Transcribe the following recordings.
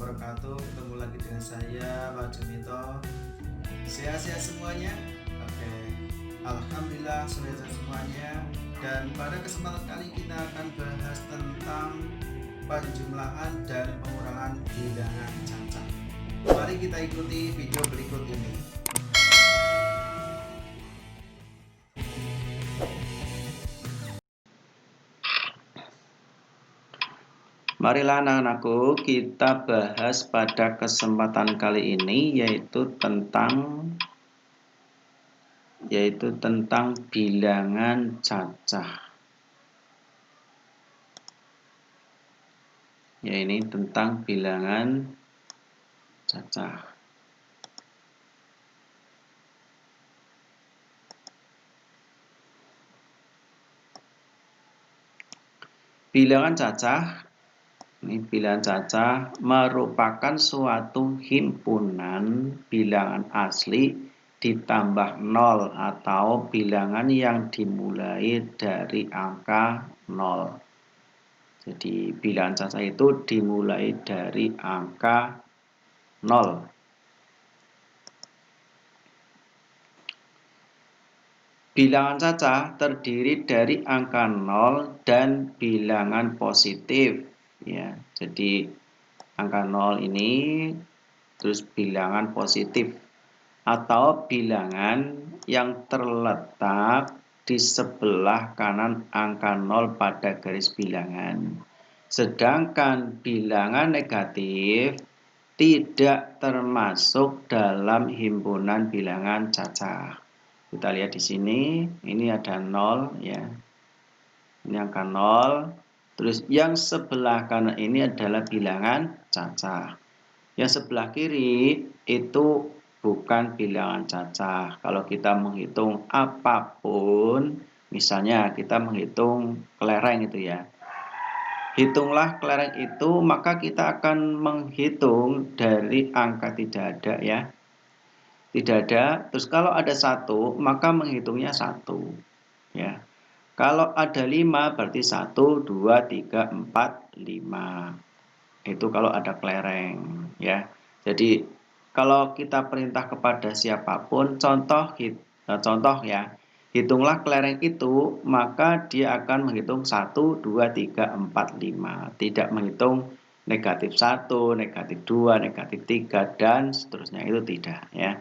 wabarakatuh. Ketemu lagi dengan saya Pak Junito. Sehat-sehat semuanya? Oke. Alhamdulillah sehat semuanya. Dan pada kesempatan kali kita akan bahas tentang penjumlahan dan pengurangan bilangan cacat. Mari kita ikuti video berikut ini. Marilah anak-anakku, kita bahas pada kesempatan kali ini yaitu tentang bilangan cacah. Ya, ini tentang bilangan cacah. Bilangan cacah, ini bilangan cacah merupakan suatu himpunan bilangan asli ditambah 0 atau bilangan yang dimulai dari angka 0. Jadi bilangan cacah itu dimulai dari angka 0. Bilangan cacah terdiri dari angka 0 dan bilangan positif. Ya, jadi angka 0 ini terus bilangan positif atau bilangan yang terletak di sebelah kanan angka 0 pada garis bilangan. Sedangkan bilangan negatif tidak termasuk dalam himpunan bilangan cacah. Kita lihat di sini, ini ada 0 ya. Ini angka 0. Terus yang sebelah kanan ini adalah bilangan cacah. Yang sebelah kiri itu bukan bilangan cacah. Kalau kita menghitung apapun, misalnya kita menghitung kelereng itu ya. Hitunglah kelereng itu, maka kita akan menghitung dari angka tidak ada ya. Tidak ada, terus kalau ada 1, maka menghitungnya 1 ya. Kalau ada 5 berarti 1, 2, 3, 4, 5. Itu kalau ada kelereng ya. Jadi kalau kita perintah kepada siapapun, contoh ya, hitunglah kelereng itu, maka dia akan menghitung 1, 2, 3, 4, 5. Tidak menghitung negatif 1, negatif 2, negatif 3 dan seterusnya, itu tidak ya.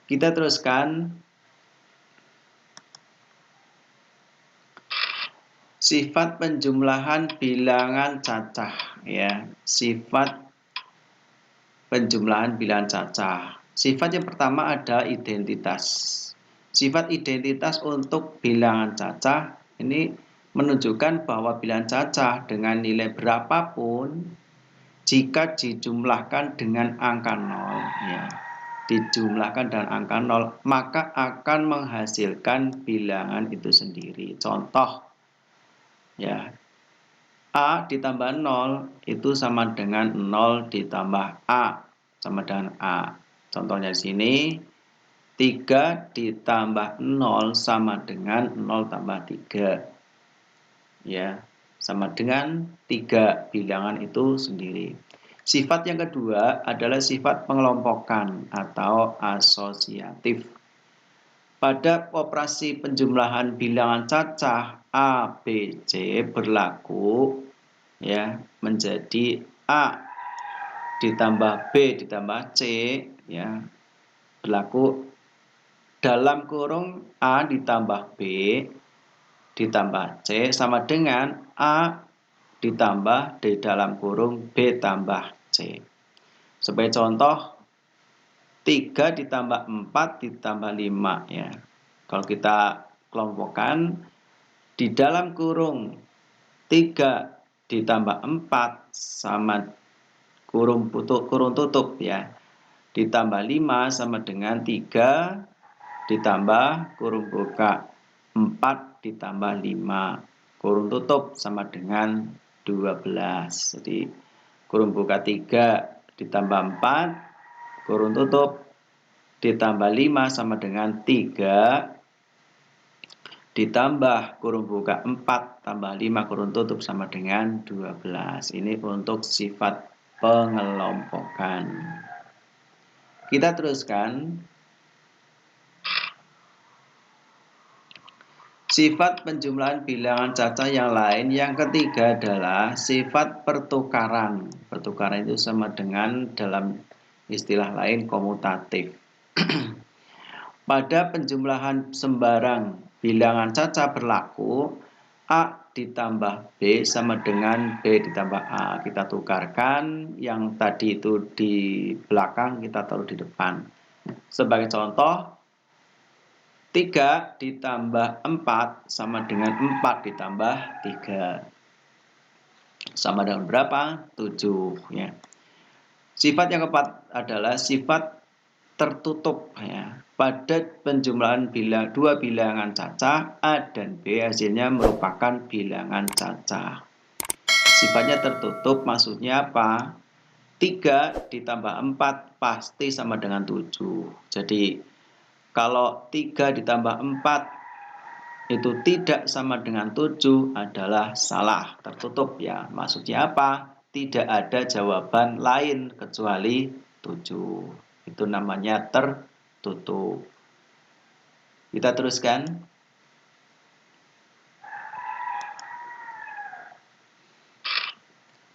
Kita teruskan. Sifat penjumlahan bilangan cacah ya. Sifat penjumlahan bilangan cacah. Sifat yang pertama ada identitas. Sifat identitas untuk bilangan cacah ini menunjukkan bahwa bilangan cacah dengan nilai berapapun jika dijumlahkan dengan angka 0 ya. Dijumlahkan dengan angka 0 maka akan menghasilkan bilangan itu sendiri. Contoh ya, A ditambah 0 itu sama dengan 0 ditambah A sama dengan A. Contohnya di sini 3 ditambah 0 sama dengan 0 tambah 3 ya, sama dengan 3 bilangan itu sendiri. Sifat yang kedua adalah sifat pengelompokan atau asosiatif. Pada operasi penjumlahan bilangan cacah A, B, C berlaku ya menjadi A ditambah B ditambah C ya, berlaku dalam kurung A ditambah B ditambah C sama dengan A ditambah di dalam kurung B tambah C. Sebagai contoh 3 ditambah 4 ditambah 5 ya. Kalau kita kelompokkan di dalam kurung 3 ditambah 4 sama kurung tutup ya. Ditambah 5 sama dengan 3 ditambah kurung buka 4 ditambah 5 kurung tutup sama dengan 12. Jadi kurung buka 3 ditambah 4 kurung tutup ditambah 5 sama dengan 3 ditambah kurung buka 4 tambah 5 kurung tutup sama dengan 12. Ini untuk sifat pengelompokan. Kita teruskan. Sifat penjumlahan bilangan cacah yang lain yang ketiga adalah sifat pertukaran. Pertukaran itu sama dengan dalam istilah lain komutatif. Pada penjumlahan sembarang bilangan cacah berlaku A ditambah B sama dengan B ditambah A. Kita tukarkan yang tadi itu di belakang, kita taruh di depan. Sebagai contoh, 3 ditambah 4 sama dengan 4 ditambah 3. Sama dengan berapa? 7. Ya. Sifat yang keempat adalah sifat tertutup. Ya. Pada penjumlahan dua bilangan cacah, A dan B hasilnya merupakan bilangan cacah. Sifatnya tertutup maksudnya apa? 3 ditambah 4 pasti sama dengan 7. Jadi kalau 3 ditambah 4 itu tidak sama dengan 7 adalah salah, tertutup ya. Maksudnya apa? Tidak ada jawaban lain kecuali 7. Itu namanya tertutup. Kita teruskan.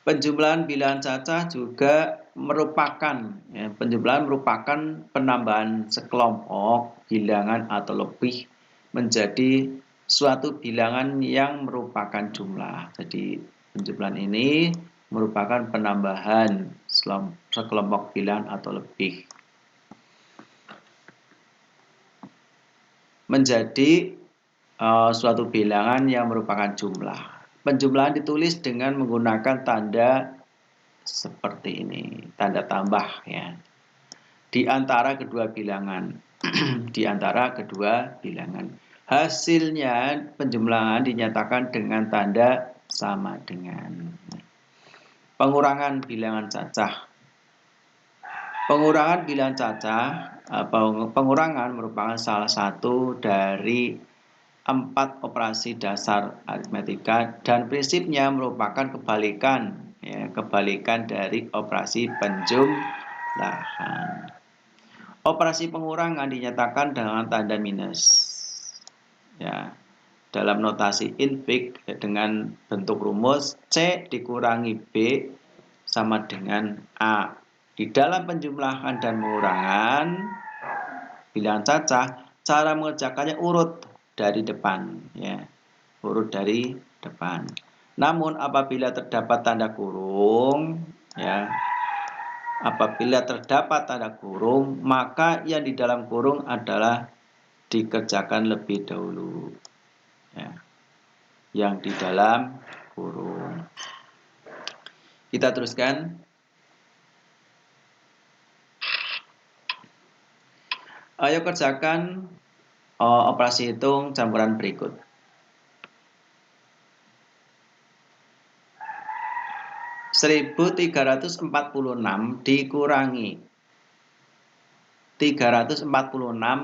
Penjumlahan bilangan cacah juga merupakan penjumlahan merupakan penambahan sekelompok bilangan atau lebih menjadi suatu bilangan yang merupakan jumlah. Jadi penjumlahan ini merupakan penambahan sekelompok bilangan atau lebih menjadi suatu bilangan yang merupakan jumlah. Penjumlahan ditulis dengan menggunakan tanda seperti ini, tanda tambah ya. Di antara kedua bilangan. Di antara kedua bilangan. Hasilnya penjumlahan dinyatakan dengan tanda sama dengan. Pengurangan bilangan cacah. Pengurangan bilangan cacah, pengurangan merupakan salah satu dari 4 operasi dasar aritmetika dan prinsipnya merupakan kebalikan dari operasi penjumlahan. Operasi pengurangan dinyatakan dengan tanda minus. Ya, dalam notasi infix dengan bentuk rumus C dikurangi B sama dengan A. Di dalam penjumlahan dan pengurangan bilangan cacah, cara mengerjakannya urut dari depan ya, urut dari depan. Namun apabila terdapat tanda kurung ya, apabila terdapat tanda kurung maka yang di dalam kurung adalah dikerjakan lebih dahulu ya, yang di dalam kurung. Kita teruskan. Ayo kerjakan operasi hitung campuran berikut. 1346 dikurangi 346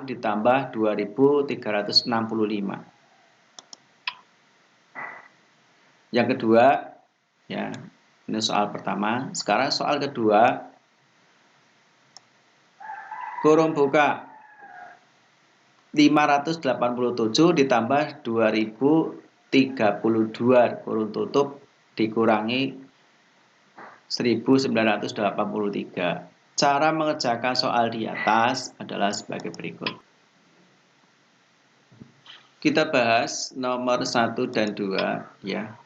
ditambah 2365. Yang kedua ya, ini soal pertama. Sekarang soal kedua. Kurung buka 587 ditambah 2032 kurung tutup dikurangi 1983. Cara mengerjakan soal di atas adalah sebagai berikut. Kita bahas nomor 1 dan 2 ya.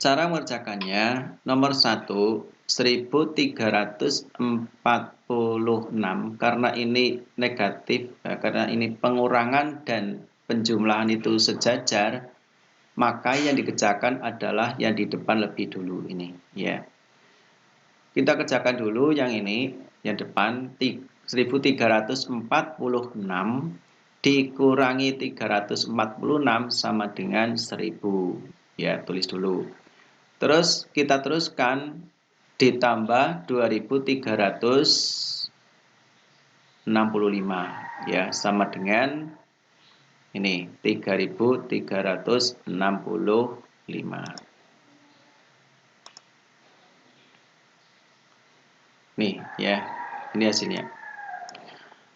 Cara mengerjakannya nomor 1 1346 karena ini negatif karena ini pengurangan dan penjumlahan itu sejajar, maka yang dikerjakan adalah yang di depan lebih dulu ini ya. Kita kerjakan dulu yang ini, yang depan 1346 dikurangi 346 sama dengan 1000 ya, tulis dulu. Terus kita teruskan ditambah 2365 ya, sama dengan ini 3365. Nih ya, ini hasilnya.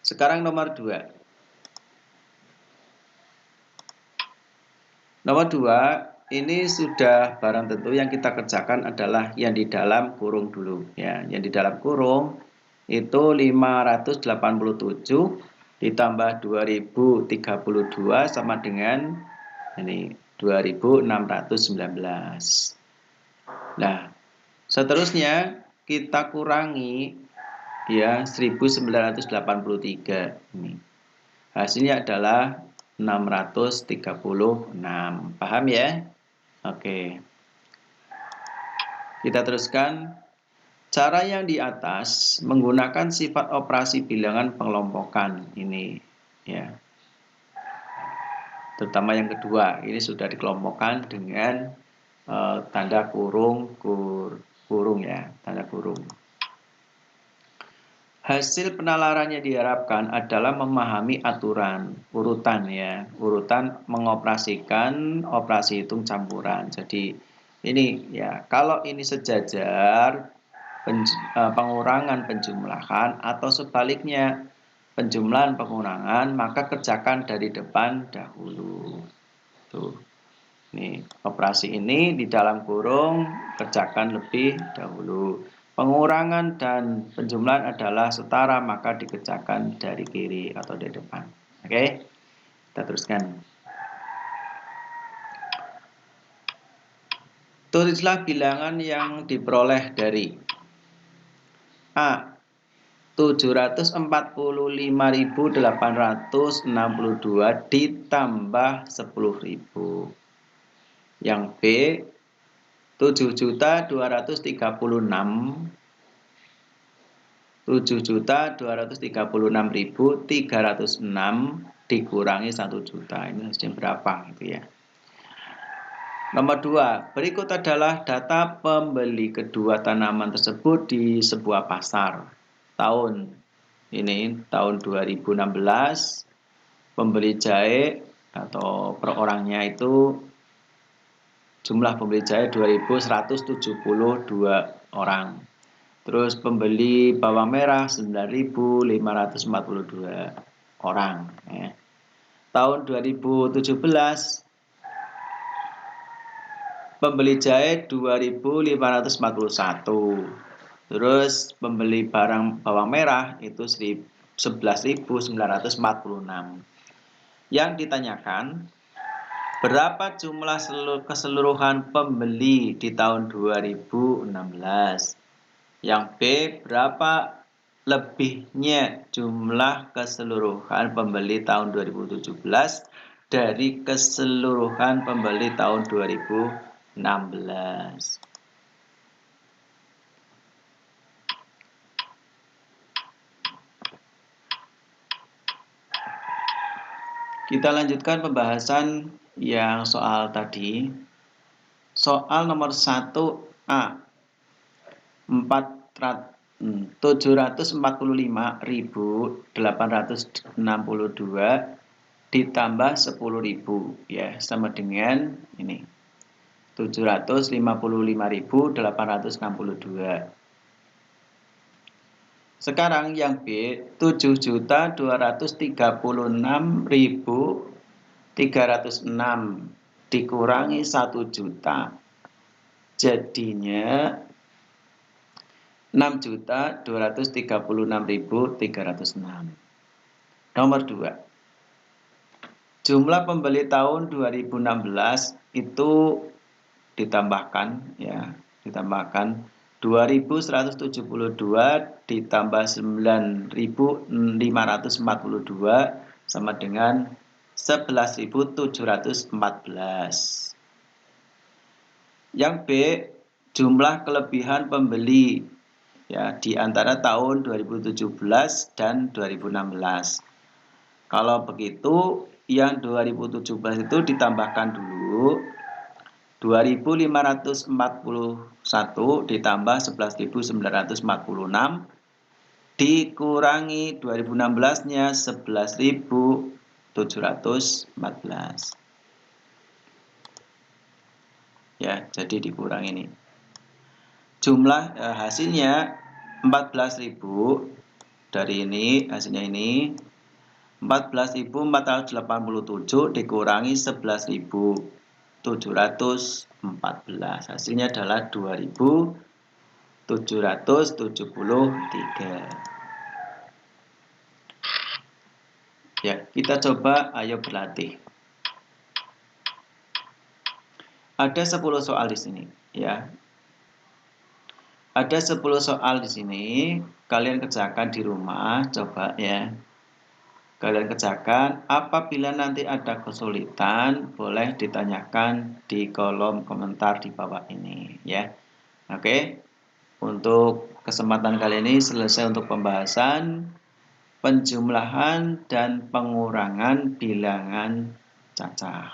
Sekarang nomor 2. Nomor 2, ini sudah barang tentu yang kita kerjakan adalah yang di dalam kurung dulu ya. Yang di dalam kurung itu 587 ditambah 2032 sama dengan ini 2619. Nah, seterusnya kita kurangi ya 1983 ini. Hasilnya adalah 636. Paham ya? Oke. Kita teruskan. Cara yang di atas menggunakan sifat operasi bilangan pengelompokan ini ya. Terutama yang kedua, ini sudah dikelompokkan dengan tanda kurung ya, tanda kurung. Hasil penalarannya diharapkan adalah memahami aturan urutan ya, urutan mengoperasikan operasi hitung campuran. Jadi ini ya, kalau ini sejajar pengurangan penjumlahan atau sebaliknya penjumlahan pengurangan, maka kerjakan dari depan dahulu. Tuh. Nih, operasi ini di dalam kurung kerjakan lebih dahulu. Pengurangan dan penjumlahan adalah setara, maka dikerjakan dari kiri atau dari depan. Oke, kita teruskan. Tulislah bilangan yang diperoleh dari A. 745.862 ditambah 10.000. Yang B 7.236.306 dikurangi 1 juta. Ini hasilnya berapa gitu ya. Nomor 2, berikut adalah data pembeli kedua tanaman tersebut di sebuah pasar. Tahun 2016, pembeli jahe atau per orangnya itu jumlah pembeli jahe 2.172 orang. Terus pembeli bawang merah 9.542 orang. Ya. Tahun 2017 pembeli jahe 2.541. Terus pembeli barang bawang merah itu 11.946. Yang ditanyakan, berapa jumlah keseluruhan pembeli di tahun 2016? Yang B, berapa lebihnya jumlah keseluruhan pembeli tahun 2017 dari keseluruhan pembeli tahun 2016? Kita lanjutkan pembahasan yang soal tadi. Soal nomor 1A. 745.862 ditambah 10.000 ya, sama dengan ini 755.862. Sekarang yang B 7.236.306 dikurangi 1 juta. Jadinya 6.236.306. Nomor 2. Jumlah pembeli tahun 2016 itu ditambahkan 2.172 ditambah 9.542 sama dengan 11.714. Yang B, jumlah kelebihan pembeli ya di antara tahun 2017 dan 2016. Kalau begitu, yang 2017 itu ditambahkan dulu 2.541 ditambah 11.946 dikurangi 2016-nya 11.714. Ya, jadi dikurang ini. Jumlah hasilnya 14.000 dari ini hasilnya ini 14.487 dikurangi 11.714. Hasilnya adalah 2.773. Ya, kita coba, ayo berlatih. Ada 10 soal di sini, ya. Ada 10 soal di sini, kalian kerjakan di rumah, coba ya. Kalian kerjakan, apabila nanti ada kesulitan, boleh ditanyakan di kolom komentar di bawah ini, ya. Oke. Untuk kesempatan kali ini selesai untuk pembahasan penjumlahan dan pengurangan bilangan cacah.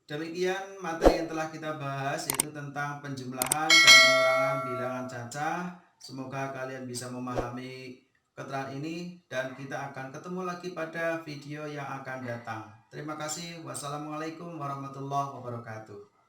Demikian materi yang telah kita bahas, yaitu tentang penjumlahan dan pengurangan bilangan cacah. Semoga kalian bisa memahami keterangan ini dan kita akan ketemu lagi pada video yang akan datang. Terima kasih. Wassalamualaikum warahmatullahi wabarakatuh.